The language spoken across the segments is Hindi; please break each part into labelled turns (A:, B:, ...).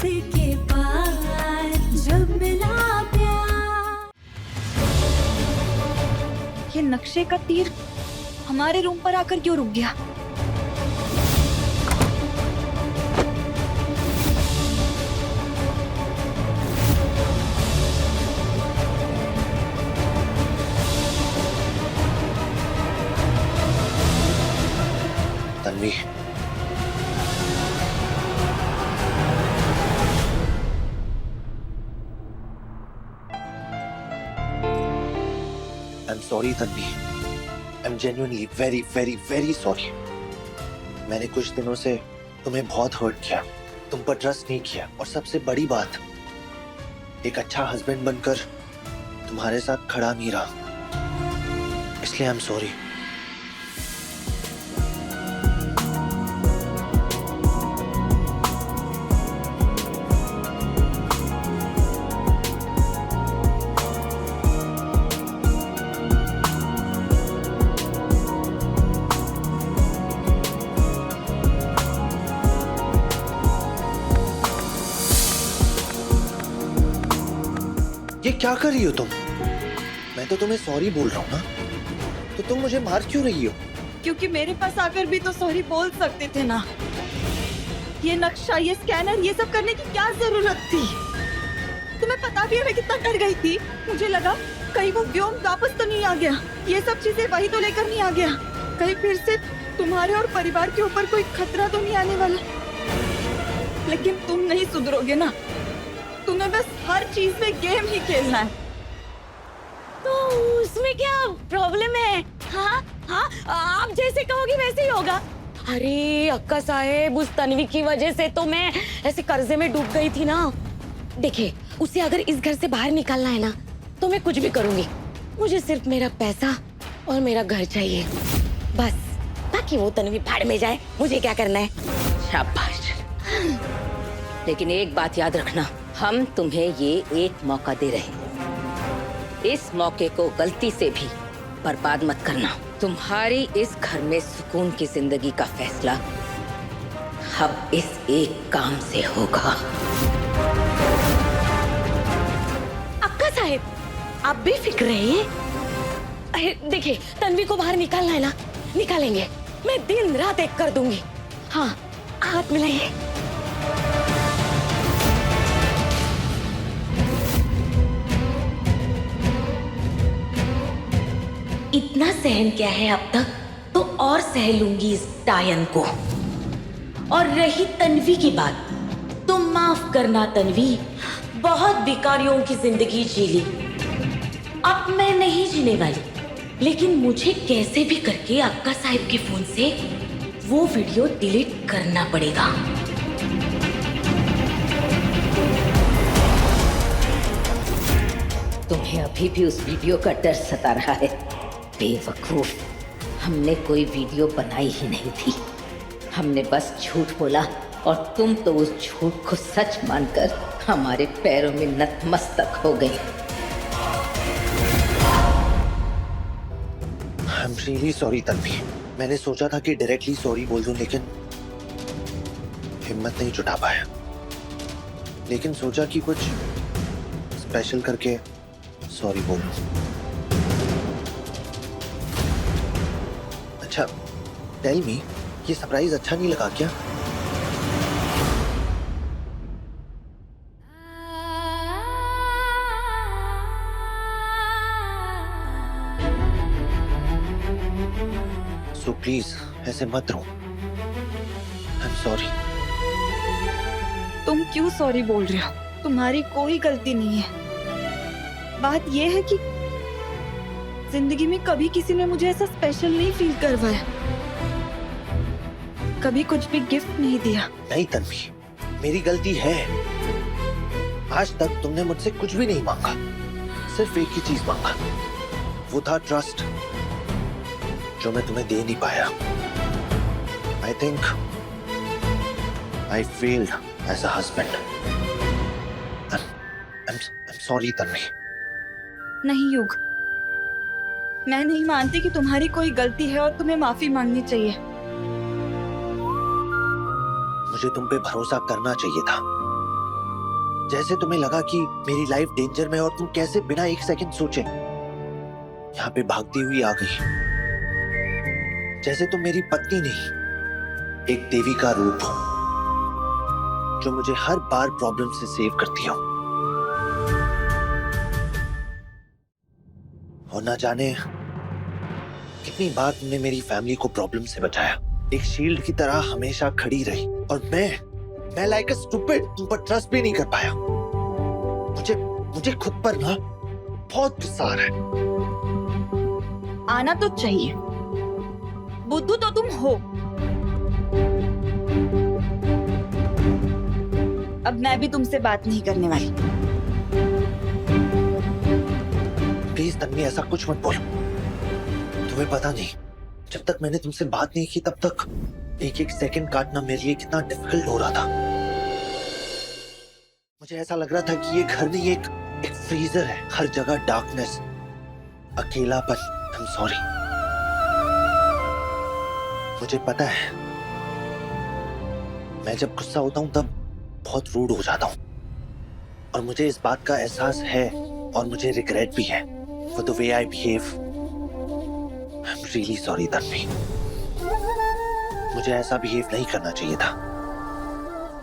A: के बाद जब मिला प्यार।
B: ये नक्शे का तीर हमारे रूम पर आकर क्यों रुक गया?
C: तन्वी, आई am sorry Tanvi, I am genuinely very very very sorry. मैंने कुछ दिनों से तुम्हें बहुत हर्ट किया, तुम पर ट्रस्ट नहीं किया, और सबसे बड़ी बात, एक अच्छा हस्बैंड बनकर तुम्हारे साथ खड़ा नहीं रहा, इसलिए आई एम सॉरी। ये क्या कर रही हो तुम? मैं तो तुम्हें सॉरी बोल रहा हूँ ना, तो तुम मुझे मार क्यों रही हो?
B: क्योंकि मेरे पास आकर भी तो सॉरी बोल सकते थे ना। ये नक्शा, ये स्कैनर, ये सब करने की क्या जरूरत थी? तुम्हें पता भी है मैं कितना डर गई थी। मुझे लगा कहीं वो व्योम वापस तो नहीं आ गया, ये सब चीजें वही तो लेकर नहीं आ गया, कहीं फिर से तुम्हारे और परिवार के ऊपर कोई खतरा तो नहीं आने वाला। लेकिन तुम नहीं सुधरोगे ना, तुम्हें बस हर चीज में गेम ही खेलना है।
D: तो उसमें क्या प्रॉब्लम है? हाँ हाँ, आप जैसे कहोगे वैसे ही होगा। अरे अक्का साहेब, उस तन्वी की वजह से तो मैं ऐसे कर्जे में डूब गई थी ना। देखिए, उसे अगर इस घर से बाहर निकालना है ना, तो मैं कुछ भी करूंगी। मुझे सिर्फ मेरा पैसा और मेरा घर चाहिए, बस। बाकी वो तन्वी भाड़ में जाए, मुझे क्या करना है। शाबाश। लेकिन एक बात याद रखना, हम तुम्हें ये एक मौका दे रहे हैं। इस मौके को गलती से भी बर्बाद मत करना। तुम्हारी इस घर में सुकून की जिंदगी का फैसला अब इस एक काम से होगा। अक्का साहिब, आप बेफिक्र रहिए। अरे देखिए, तन्वी को बाहर निकालना है ना, निकालेंगे। मैं दिन रात एक कर दूंगी। हाँ, हाथ मिलाइए। इतना सहन किया है अब तक, तो और सह लूंगी इस टायन को। और रही तन्वी की बात, तो माफ करना तन्वी, बहुत भिखारियों की जिंदगी जी ली, अब मैं नहीं जीने वाली। लेकिन मुझे कैसे भी करके अक्का साहिब के फोन से वो वीडियो डिलीट करना पड़ेगा। तुम्हें अभी भी उस वीडियो का डर सता रहा है? बेवकूफ, हमने कोई वीडियो बनाई ही नहीं थी। हमने बस झूठ बोला, और तुम तो उस झूठ को सच मानकर हमारे पैरों में नतमस्तक हो गई।
C: I am really sorry Tanvi. मैंने सोचा था कि डायरेक्टली सॉरी बोल दूं, लेकिन हिम्मत नहीं जुटा पाया। लेकिन सोचा कि कुछ स्पेशल करके सॉरी बोलूं। अच्छा, टेल मी, ये सरप्राइज अच्छा नहीं लगा क्या? सो प्लीज ऐसे मत रो। आई एम सॉरी।
B: तुम क्यों सॉरी बोल रहे हो? तुम्हारी कोई गलती नहीं है। बात यह है कि जिंदगी में कभी किसी ने मुझे ऐसा स्पेशल नहीं फील करवाया, कभी कुछ भी गिफ्ट नहीं दिया।
C: नहीं तन्वी, मेरी गलती है। आज तक तुमने मुझसे कुछ भी नहीं मांगा, सिर्फ एक ही चीज मांगा, वो था ट्रस्ट, जो मैं तुम्हें दे नहीं पाया। I think I failed as a husband. I am sorry Tanvi.
B: नहीं युग, मैं नहीं मानती कि तुम्हारी कोई गलती है और तुम्हें माफी मांगनी चाहिए।
C: मुझे तुम पे भरोसा करना चाहिए था, जैसे तुम्हें लगा कि मेरी लाइफ डेंजर में, और तुम कैसे बिना एक सेकंड सोचे यहाँ पे भागती हुई आ गई। जैसे तुम मेरी पत्नी नहीं, एक देवी का रूप हो जो मुझे हर बार प्रॉब्लम से सेव करती हो। और ना जाने कितनी बार तुमने मेरी फैमिली को प्रॉब्लम से बचाया, एक शील्ड की तरह हमेशा खड़ी रही, और मैं लाइक अ स्टूपिड तुम पर ट्रस्ट भी नहीं कर पाया। मुझे खुद पर ना बहुत गुस्सा आ रहा है।
B: आना तो चाहिए, बुद्धू तो तुम हो। अब मैं भी तुमसे बात नहीं करने वाली।
C: प्लीज तन्वी, ऐसा कुछ मत बोलो। तुम्हें पता नहीं, जब तक मैंने तुमसे बात नहीं की तब तक एक एक सेकंड काटना मेरे लिए कितना डिफिकल्ट हो रहा था। मुझे ऐसा लग रहा था कि ये घर नहीं, एक फ्रीजर है, हर जगह डार्कनेस, अकेलापन। आई एम सॉरी। मुझे पता है मैं जब गुस्सा होता हूं तब बहुत रूड हो जाता हूं, और मुझे इस बात का एहसास है, और मुझे रिग्रेट भी है for the way I behave. I am really sorry Tanvi, मुझे ऐसा बिहेव नहीं करना चाहिए था।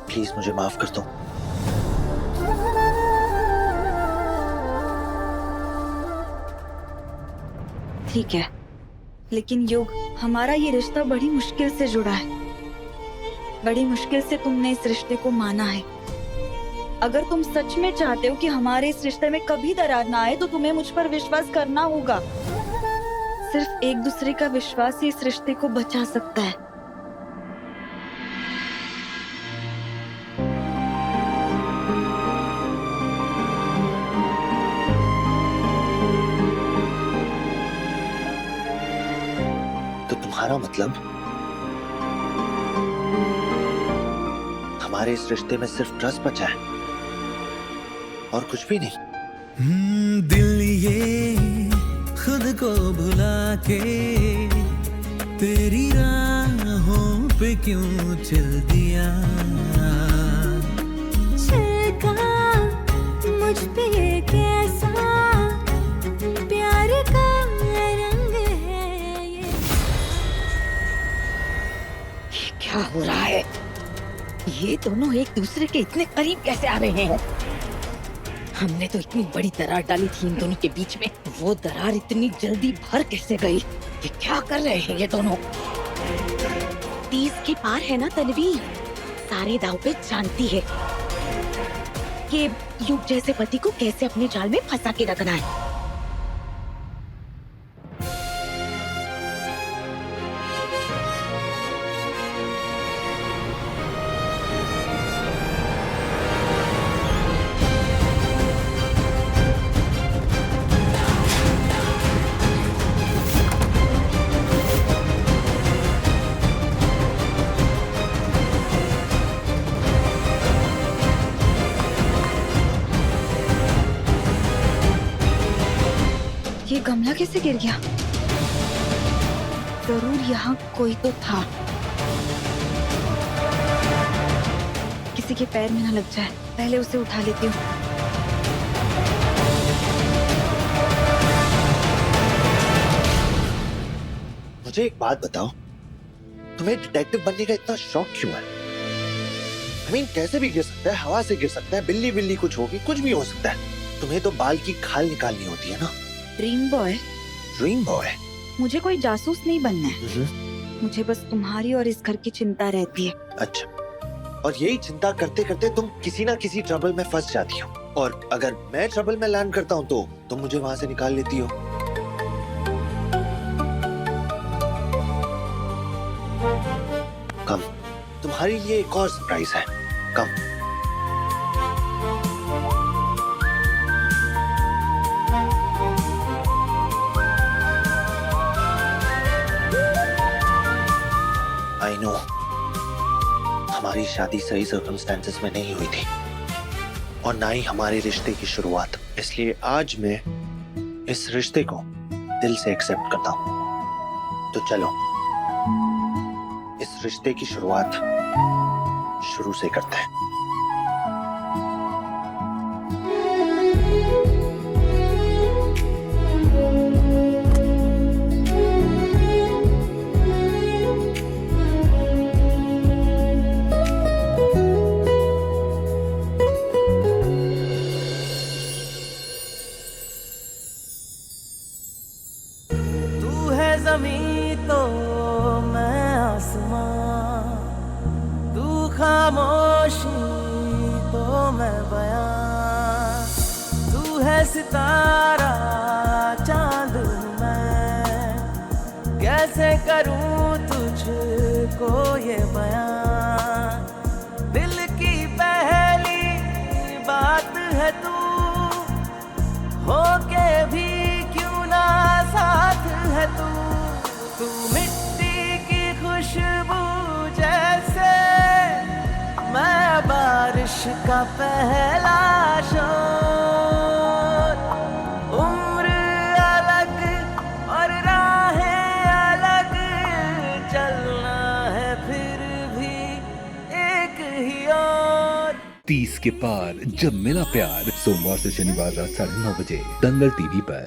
C: प्लीज मुझे माफ कर दो।
B: ठीक है, लेकिन युग, हमारा ये रिश्ता बड़ी मुश्किल से जुड़ा है। बड़ी मुश्किल से तुमने इस रिश्ते को माना है। अगर तुम सच में चाहते हो कि हमारे इस रिश्ते में कभी दरार ना आए, तो तुम्हें मुझ पर विश्वास करना होगा। सिर्फ एक दूसरे का विश्वास ही इस रिश्ते को बचा सकता है।
C: तो तुम्हारा मतलब हमारे इस रिश्ते में सिर्फ ट्रस्ट बचा है और कुछ भी नहीं?
E: दिल ये खुद को भुला के तेरी राहों पे क्यों चल दिया?
A: छिड़का मुझ पे ये कैसा प्यार का रंग है ये।
D: क्या हो रहा है? ये दोनों एक दूसरे के इतने करीब कैसे आ रहे हैं? हमने तो इतनी बड़ी दरार डाली थी इन दोनों के बीच में, वो दरार इतनी जल्दी भर कैसे गई? ये क्या कर रहे हैं ये दोनों? 30 के पार है ना तन्वी, सारे दाव पे जानती है कि युग जैसे पति को कैसे अपने जाल में फंसा के रखना है।
B: ये गमला कैसे गिर गया? जरूर यहाँ कोई तो था। किसी के पैर में ना लग जाए, पहले उसे उठा लेती हूँ।
C: मुझे एक बात बताओ, तुम्हें डिटेक्टिव बनने का इतना शौक क्यों है? I mean, कैसे भी गिर सकता है, हवा से गिर सकता है, बिल्ली बिल्ली कुछ होगी, कुछ भी हो सकता है। तुम्हें तो बाल की खाल निकालनी होती है ना।
B: Dream boy,
C: dream boy?
B: मुझे कोई जासूस नहीं बनना है। मुझे बस तुम्हारी और इस घर की चिंता रहती है।
C: अच्छा, और यही चिंता करते करते तुम किसी ना किसी ट्रबल में फंस जाती हो, और अगर मैं ट्रबल में लैंड करता हूँ तो तुम मुझे वहां से निकाल लेती हो। कम, तुम्हारे लिए एक और सरप्राइज है। कम। आई नो हमारी शादी सही सर्कमस्टेंसेस में नहीं हुई थी, और ना ही हमारे रिश्ते की शुरुआत। इसलिए आज मैं इस रिश्ते को दिल से एक्सेप्ट करता हूं। तो चलो इस रिश्ते की शुरुआत शुरू से करते हैं।
E: सितारा चांद हूँ मैं, कैसे करूँ तुझको ये बयां। दिल की पहली बात है तू, होके भी क्यों ना साथ है तू। तू मिट्टी की खुशबू जैसे, मैं बारिश का पहला शोर। उम्र अलग और राहें अलग, चलना है फिर भी एक ही ओर।
F: 30 के पार जब मिला प्यार, सोमवार से शनिवार रात 9:30 बजे दंगल टीवी पर।